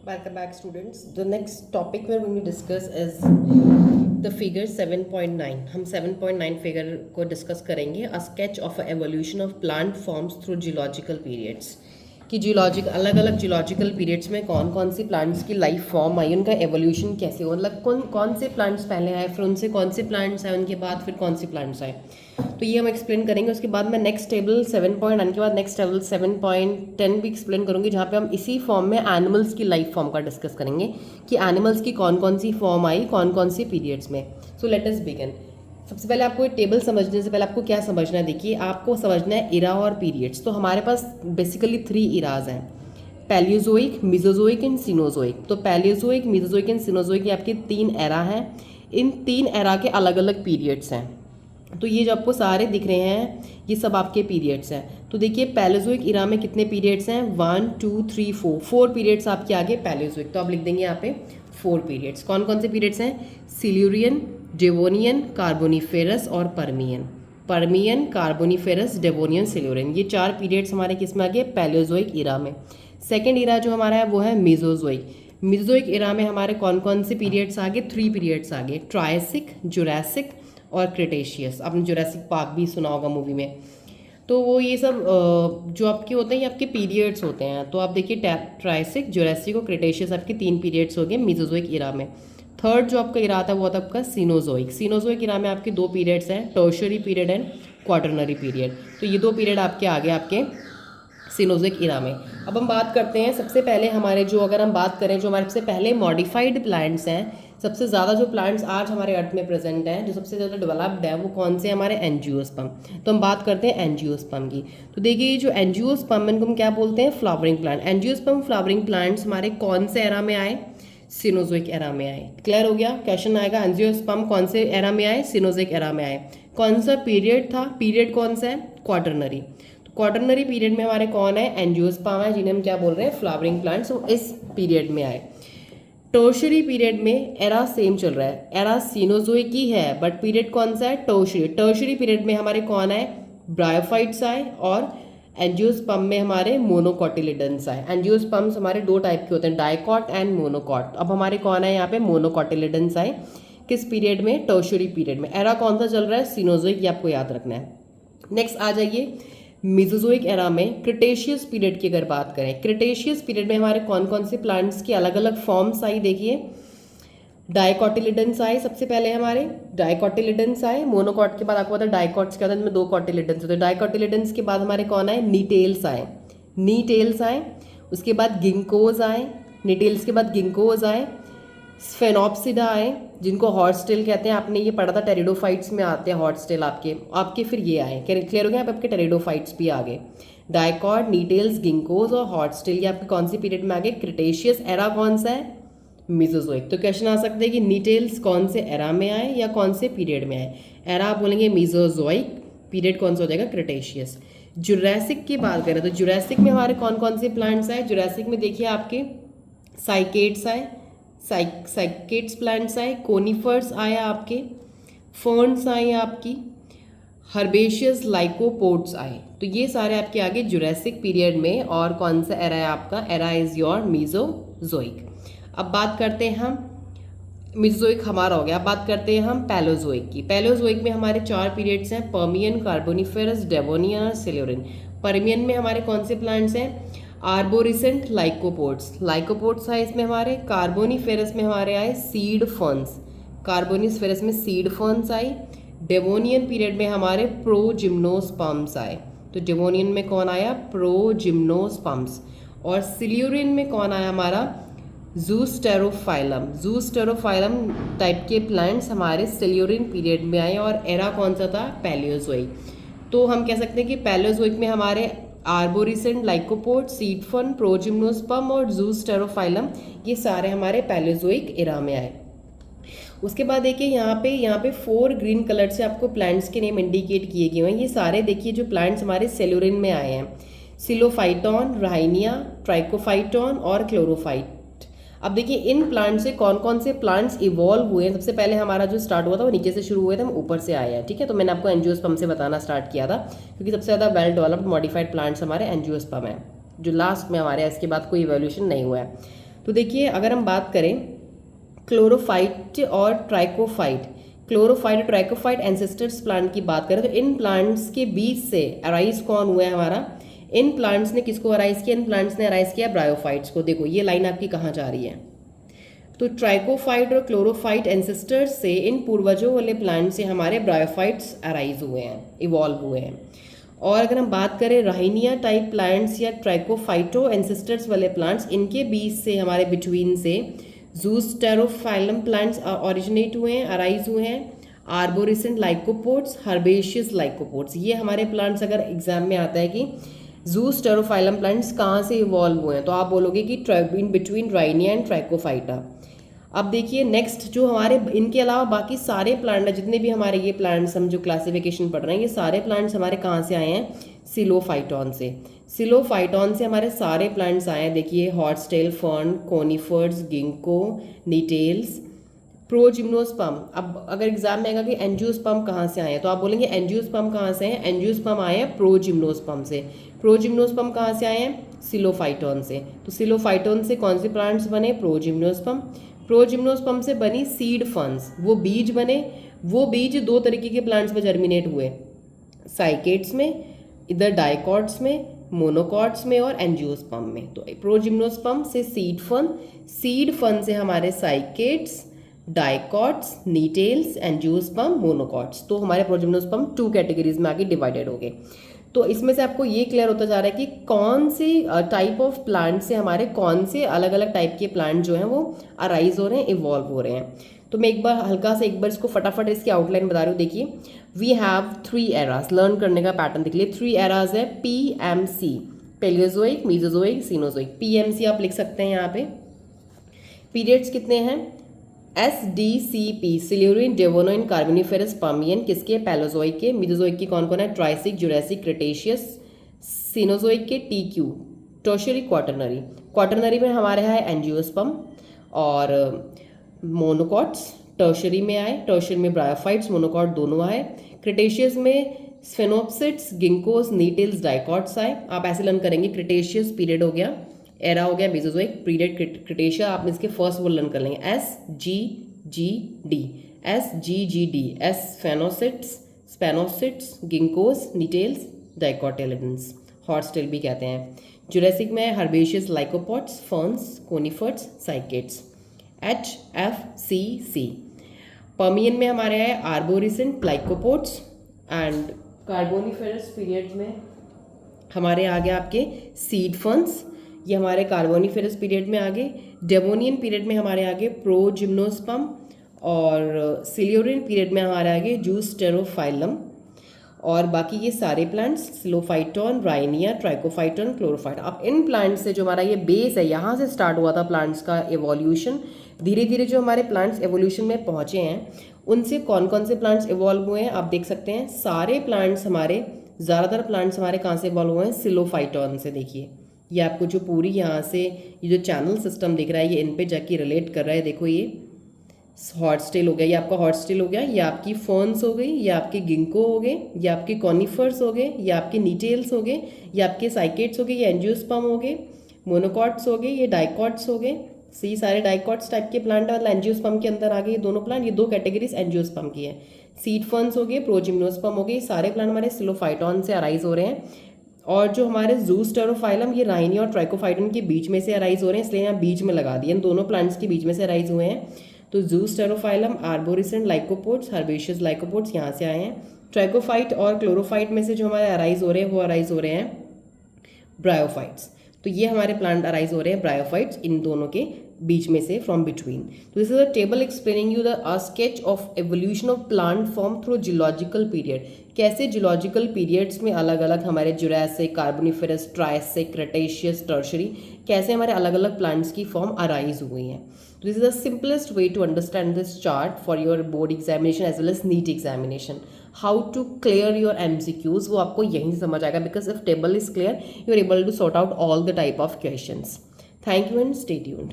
Welcome back, students. The next topic we're going to discuss is the figure 7.9. हम 7.9 figure को discuss करेंगे. A sketch of evolution of plant forms through geological periods. कि geologic अलग अलग geological periods में कौन कौन सी plants की लाइफ फॉर्म आई, उनका एवोल्यूशन कैसे हुआ, मतलब कौन कौन से प्लांट्स पहले आए, फिर उनसे कौन से प्लांट्स आए, उनके बाद फिर कौन से प्लांट्स आए. तो ये हम एक्सप्लेन करेंगे. उसके बाद मैं नेक्स्ट टेबल 7.9 के बाद नेक्स्ट टेबल 7.10 भी एक्सप्लेन करूंगी, जहाँ पे हम इसी फॉर्म में एनिमल्स की लाइफ फॉर्म का डिस्कस करेंगे कि एनिमल्स की कौन कौन सी फॉर्म आई कौन कौन सी पीरियड्स में. So let us begin. सबसे पहले आपको टेबल समझने से पहले आपको क्या समझना है. देखिए, आपको समझना है इरा और पीरियड्स. तो हमारे पास बेसिकली 3 इराज हैं, पैलियोजोइक, मिजोजोइक एंड सिनोजोइक. तो पैलियोजोइक, मिजोजोइक एंड सिनोजोइक, ये आपके 3 एरा हैं. इन 3 एरा के अलग अलग पीरियड्स हैं. तो ये जो आपको सारे दिख रहे हैं ये सब आपके पीरियड्स हैं. तो देखिए, पैलियोजोइक इरा में कितने पीरियड्स हैं, 1 2 3 4 पीरियड्स आपके आगे पैलियोजोइक. तो आप लिख देंगे यहाँ पे 4 पीरियड्स. कौन कौन से पीरियड्स हैं, सिल्यूरियन, डेवोनियन, कार्बोनिफेरस और Permian. Permian, Carboniferous, Devonian, Silurian, ये 4 पीरियड्स हमारे किस में आ गए, पैलियोजोइक इरा में. सेकेंड इरा जो हमारा है वो है मिजोजोइक. मिजोजोइक इरा में हमारे कौन कौन से पीरियड्स आ गए, 3 पीरियड्स आ गए, ट्रायसिक, जुरासिक और क्रिटेशियस. आपने जुरासिक पार्क भी सुना होगा मूवी में. तो वो ये सब जो आपके होते हैं ये आपके पीरियड्स होते हैं. तो आप देखिए, ट्रायसिक, जुरासिक और क्रिटेशियस आपके 3 पीरियड्स हो गए मिजोजोइक इरा में. थर्ड जो आपका इरा आता है वो आता है आपका सीनोजोइक. सीनोजोइक इरा में आपके 2 पीरियड्स हैं, tertiary period and quaternary period. तो ये 2 पीरियड आपके आगे आपके सीनोजोइक इरा में. अब हम बात करते हैं सबसे पहले हमारे जो, अगर हम बात करें जो हमारे सबसे पहले मॉडिफाइड प्लांट्स हैं, सबसे ज़्यादा जो प्लांट्स आज हमारे अर्थ में प्रेजेंट हैं, जो सबसे ज़्यादा डेवलप्ड है, वो कौन से हमारे एंजियोस्पर्म. तो हम बात करते हैं एंजियोस्पर्म की. तो देखिए, ये जो एंजियोस्पर्म इनको हम क्या बोलते हैं, flowering plant. Angiosperm flowering plants हमारे कौन से एरा में आए, सीनोजोइक एरा में आए. क्लियर हो गया. क्वेश्चन आएगा, एंजियोस्पर्म कौन से एरा में आए, सीनोजोइक एरा में आए. कौन सा पीरियड था, पीरियड कौन सा है, क्वाटरनरी. क्वाटरनरी पीरियड में हमारे कौन है, एंजियोस्पर्म है, जिन्हें हम क्या बोल रहे हैं, फ्लावरिंग प्लांट्स. वो इस पीरियड में आए. टर्शियरी पीरियड में एरा सेम चल रहा है, एरा सीनोजोइक ही है, बट पीरियड कौन सा है, टर्शियरी. टर्शियरी पीरियड में हमारे कौन आए, ब्रायोफाइट्स आए, और एंजियोस्पर्म में हमारे मोनोकॉटिलिडन्स आए. एंजियोस्पर्म्स हमारे 2 टाइप के होते हैं, डाइकॉट एंड मोनोकॉट. अब हमारे कौन है यहाँ पे, मोनोकॉटिलिडन्स आए. किस पीरियड में, टर्शियरी पीरियड में. एरा कौन सा चल रहा है, सीनोजोइक, ये आपको याद रखना है. नेक्स्ट आ जाइए, मिजोजोइक एरा में क्रिटेशियस पीरियड की अगर बात करें, क्रिटेशियस पीरियड में हमारे कौन कौन से प्लांट्स की अलग अलग फॉर्म्स आई. देखिए, डाइकॉटिलिडन्स आए सबसे पहले हमारे, डाइकॉटिलिडन्स आए. मोनोकॉट के बाद आपको पता है डाइकॉट्स के बाद में 2 कॉटिलिडन्स होते हैं. डाइकॉटिलिडन्स के बाद हमारे कौन आए, नीटेल्स आए, नीटेल्स आए. उसके बाद गिंकोज आए, नीटेल्स के बाद गिंकोज आए. स्फेनोप्सिडा आए, जिनको हॉर्सटेल कहते हैं. आपने ये पढ़ा था, टेरिडोफाइट्स में आते हैं हॉर्सटेल आपके आपके फिर ये आए. क्लियर हो गया, आपके टेरिडोफाइट्स भी आ गए. डाइकॉट, नीटेल्स, गिंकोज और हॉर्सटेल, ये आपके कौन सी पीरियड में आ गए, क्रिटेशियस. एरा कौन सा है, मिजोजोइक. तो क्वेश्चन आ सकते हैं कि नीटेल्स कौन से एरा में आए या कौन से पीरियड में आए. एरा आप बोलेंगे मिजोजोइक, पीरियड कौन सा हो जाएगा, क्रिटेशियस. जुरासिक की बात करें तो जुरासिक में हमारे कौन कौन से प्लांट्स आए. जुरासिक में देखिए, आपके साइकेट्स आए, साइकेट्स प्लांट्स आए, कोनिफर्स आए, आपके फर्न्स आए, आपकी हर्बेशियस लाइकोपोड्स आए. तो ये सारे आपके आगे जुरासिक पीरियड में. और कौन सा एरा है आपका, एरा इज योर मिजोजोइक. अब बात करते हैं हम, मिजोजोइक हमारा हो गया. अब बात करते हैं हम पैलोजोइक की. पैलोजोइक में हमारे 4 पीरियड्स हैं, पर्मियन, कार्बोनिफेरस, डेवोनियन और सिल्यूरिन. पर्मियन में हमारे कौन से प्लांट्स हैं, आर्बोरिसेंट लाइकोपोड्स, लाइकोपोड्स आए इसमें हमारे. कार्बोनिफेरस में हमारे आए सीड फर्न्स, कार्बोनिफेरस में सीड फर्न्स आई. डेवोनियन पीरियड में हमारे प्रोजिम्नोस्पर्म्स आए. तो डेवोनियन में कौन आया, प्रोजिम्नोस्पर्म्स. और सिल्यूरिन में कौन आया हमारा, जूस्टेरोफाइलम. जूस्टेरोफाइलम टाइप के प्लांट्स हमारे सिल्यूरिन पीरियड में आए. और एरा कौन सा था, पैलियोजोइक. तो हम कह सकते हैं कि पैलियोजोइक में हमारे आर्बोरिसेंट, लाइकोपोड, सीड फर्न, प्रोजिम्नोस्पर्म और जूस्टेरोफाइलम, ये सारे हमारे पैलियोजोइक एरा में आए. उसके बाद देखिए, यहाँ पे 4 ग्रीन कलर से आपको प्लांट्स के नेम इंडिकेट किए गए हैं. ये सारे देखिए जो प्लांट्स हमारे सेल्यूरिन में आए हैं, सिलोफाइटॉन, राइनिया, ट्राइकोफाइटॉन और क्लोरोफाइट. अब देखिए, इन प्लांट से कौन कौन से प्लांट्स इवॉल्व हुए हैं. सबसे पहले हमारा जो स्टार्ट हुआ था वो नीचे से शुरू हुए थे, हम ऊपर से आए हैं. ठीक है, तो मैंने आपको एंजियोस्पर्म से बताना स्टार्ट किया था, क्योंकि सबसे ज़्यादा वेल डेवलप्ड मॉडिफाइड प्लांट्स हमारे एंजियोस्पर्म है, जो लास्ट में हमारे, इसके बाद कोई इवोल्यूशन नहीं हुआ है. तो देखिए अगर हम बात करें क्लोरोफाइट और ट्राइकोफाइट, क्लोरोफाइट और ट्राइकोफाइट एंसेस्टर्स प्लांट की बात करें तो इन प्लांट्स के बीच से अराइज कौन हुआ है हमारा, इन प्लांट्स ने किसको अराइज किया, इन प्लांट्स ने अराइज किया ब्रायोफाइट्स को। देखो ये लाइन आपकी कहाँ जा रही है, तो ट्राइकोफाइट और क्लोरोफाइट एंसेस्टर्स से इन पूर्वजों वाले प्लांट से हमारे ब्रायोफाइट्स अराइज हुए हैं, इवॉल्व हुए हैं। और अगर हम बात करें राइनिया टाइप प्लांट्स या ट्राइकोफाइटो एंसेस्टर्स वाले प्लांट्स, इनके बीच से हमारे बिटवीन से ज़ूस्टेरोफाइलम प्लांट्स ओरिजिनेट हुए हैं, अराइज हुए हैं। आर्बोरिसेंट लाइकोपोड्स, हर्बेशियस लाइकोपोड्स, ये हमारे प्लांट्स अगर एग्जाम में आता है कि ज़ूस्टेरोफाइलम प्लांट्स कहाँ से इवॉल्व हुए हैं, तो आप बोलोगे कि इन बिटवीन राइनिया एंड ट्राइकोफाइटा। अब देखिए नेक्स्ट जो हमारे इनके अलावा बाकी सारे प्लांट हैं, जितने भी हमारे ये प्लांट्स हम जो क्लासिफिकेशन पढ़ रहे हैं, ये सारे प्लांट्स हमारे कहाँ से आए हैं, सिलोफाइटॉन से। सिलोफाइटॉन से हमारे सारे प्लांट्स आए हैं। देखिए horsetail fern, conifers, ginkgo, gnetales, progymnosperm. अब अगर एग्जाम में आएगा कि एंजियोस्पर्म कहाँ से आए हैं, तो आप बोलेंगे एंजियोस्पर्म कहाँ से हैं, एंजियोस्पर्म आए हैं प्रोजिम्नोस्पर्म से। प्रोजिम्नोस्पर्म कहाँ से आए हैं, सिलोफाइटॉन से। तो सिलोफाइटॉन से कौन से प्लांट्स बने, प्रोजिम्नोस्पर्म। प्रोजिम्नोस्पर्म से बनी सीड फंस, वो बीज बने, वो बीज दो तरीके के प्लांट्स में जर्मिनेट हुए, साइकेट्स में, इधर डाइकॉट्स में, मोनोकॉट्स में और एंजियोस्पर्म में। तो प्रोजिम्नोस्पर्म से सीड फन, सीड फन से हमारे साइकेट्स, डाइकॉट्स, नीटेल्स, एंजियोस्पर्म, मोनोकॉट्स। तो हमारे प्रोजिम्नोस्पर्म 2 कैटेगरीज में आगे डिवाइडेड हो गए। तो इसमें से आपको ये क्लियर होता जा रहा है कि कौन से टाइप ऑफ प्लांट से हमारे कौन से अलग अलग टाइप के प्लांट जो हैं वो अराइज हो रहे हैं, इवॉल्व हो रहे हैं। तो मैं एक बार इसको फटाफट इसकी आउटलाइन बता रही हूँ। देखिए वी हैव 3 एराज, लर्न करने का पैटर्न देख लिए। 3 एराज है PMC, Paleozoic, Mesozoic, Cenozoic. PMC आप लिख सकते हैं यहाँ पे। पीरियड्स कितने हैं, SDCP, सिल्यूरिन, डेवोनाइन, कार्बोनिफेरस, पर्मियन, किसके, पैलोजोइक के। मीजोजोइक की कौन कौन है, ट्राइसिक, जुरासिक, क्रिटेशियस। सीनोजोइक के TQ, टर्शियरी, क्वाटरनरी। क्वाटरनरी में हमारे यहाँ है एंजियोस्पर्म और मोनोकॉट्स, टर्शियरी में आए, टर्शियरी में ब्रायोफाइट्स, मोनोकॉट दोनों आए। क्रिटेशियस में स्फेनोप्सिड्स, गिंकोस, नीटेल्स, डाइकॉट्स आए। आप ऐसे लर्न करेंगे, क्रिटेशियस पीरियड हो गया, एरा हो गया, मेसोजोइक पीरियड, क्रिटेशिया आप इसके फर्स्ट वर्ड लर्न कर लेंगे, SGGD, SGGD, S sphenopsids, ginkgos, gnetales, dicotyledons, horsetail भी कहते हैं। जुरासिक में herbaceous lycopods, ferns, conifers, cycads, HFCC। Permian में हमारे आए arborescent lycopods and Carboniferous period में हमारे आगे आपके सीड फर्न्स, ये हमारे कार्बोनिफेरस पीरियड में आगे। डेवोनियन पीरियड में हमारे आगे प्रोजिम्नोस्पर्म और सिल्यूरिन पीरियड में हमारे आगे ज़ूस्टेरोफाइलम। और बाकी ये सारे प्लांट्स सिलोफाइटॉन, राइनिया, ट्राइकोफाइटॉन, क्लोरोफाइट। अब इन प्लांट्स से जो हमारा ये बेस है, यहाँ से स्टार्ट हुआ था प्लांट्स का एवोल्यूशन। धीरे धीरे जो हमारे प्लांट्स एवोल्यूशन में पहुँचे हैं, उनसे कौन कौन से प्लांट्स इवॉल्व हुए हैं आप देख सकते हैं। सारे प्लांट्स हमारे, ज़्यादातर प्लांट्स हमारे कहाँ से इवॉल्व हुए हैं, सिलोफाइटॉन से। देखिए ये आपको जो पूरी यहाँ से ये जो चैनल सिस्टम दिख रहा है, ये इन पे जाके रिलेट कर रहा है। देखो ये हॉर्सटेल हो गया, ये आपका हॉर्सटेल हो गया, ये आपकी फर्न्स हो गई, ये आपके गिंको हो गए, ये आपके कॉनिफर्स हो गए, ये आपके नीटेल्स हो गए, ये आपके साइकेट्स हो गए, ये एंजियोस्पर्म हो गए, मोनोकॉट्स हो गए, ये डाइकॉट्स हो गए। सी सारे डाइकॉट्स टाइप के प्लांट मतलब एंजियोस्पर्म के अंदर आ गए ये दोनों प्लांट। ये 2 कैटेगरीज एंजियोस्पर्म की है। सीड फर्न्स हो गए, प्रोजिम्नोस्पर्म हो गए, सारे प्लांट हमारे सिलोफाइटॉन से अराइज हो रहे हैं। और जो हमारे ज़ूस्टेरोफाइलम, ये राइनिया और ट्राइकोफाइटन के बीच में से अराइज हो रहे हैं, इसलिए यहाँ बीच में लगा दिए, इन दोनों प्लांट्स के बीच में से अराइज हुए हैं। तो ज़ूस्टेरोफाइलम, आर्बोरिसेंट लाइकोपोड्स, हर्बेशियस लाइकोपोड्स यहाँ से आए हैं। ट्राइकोफाइट और क्लोरोफाइट में से जो हमारे अराइज हो रहे हैं, वो अराइज हो रहे हैं ब्रायोफाइट्स। तो ये हमारे प्लांट अराइज हो रहे हैं ब्रायोफाइट्स, इन दोनों के बीच में से, फ्रॉम बिटवीन। तो this is a table explaining you the sketch of evolution of plant form through geological period. कैसे जियोलॉजिकल पीरियड्स में अलग अलग हमारे Jurassic, Carboniferous, Triassic, Cretaceous, tertiary, कैसे हमारे अलग अलग प्लांट्स की फॉर्म अराइज हुई हैं। तो this is the simplest way to understand this chart for your board examination as well as NEET examination. How to clear your MCQs, वो आपको यहीं से समझ आएगा, because if table is clear you are able to sort out all the type of questions. Thank you and stay tuned.